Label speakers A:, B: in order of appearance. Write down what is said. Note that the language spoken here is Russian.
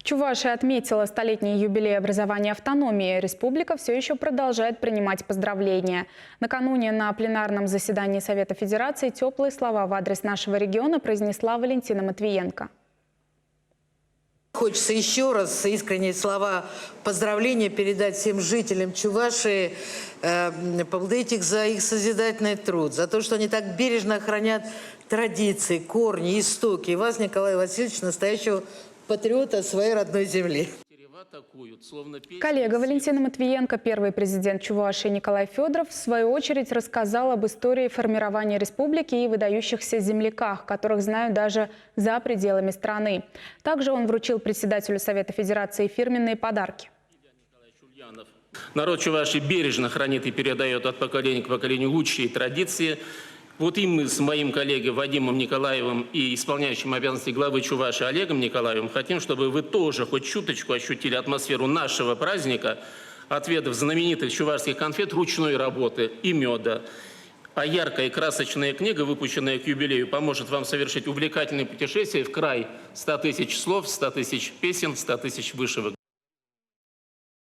A: Чувашия отметила столетний юбилей образования автономии. Республика все еще продолжает принимать поздравления. Накануне на пленарном заседании Совета Федерации теплые слова в адрес нашего региона произнесла Валентина Матвиенко.
B: Хочется еще раз искренние слова поздравления передать всем жителям Чувашии, поблагодарить их за их созидательный труд, за то, что они так бережно хранят традиции, корни, истоки. И вас, Николай Васильевич, настоящего патриота своей родной земли.
A: Коллега Валентина Матвиенко, первый президент Чувашии Николай Федоров, в свою очередь рассказал об истории формирования республики и выдающихся земляках, которых знают даже за пределами страны. Также он вручил председателю Совета Федерации фирменные подарки.
C: Народ Чувашии бережно хранит и передает от поколения к поколению лучшие традиции. Вот и мы с моим коллегой Вадимом Николаевым и исполняющим обязанности главы Чувашии Олегом Николаевым хотим, чтобы вы тоже хоть чуточку ощутили атмосферу нашего праздника, отведав знаменитых чувашских конфет ручной работы и меда. А яркая и красочная книга, выпущенная к юбилею, поможет вам совершить увлекательное путешествие в край 100 тысяч слов, 100 тысяч песен, 100 тысяч вышивок.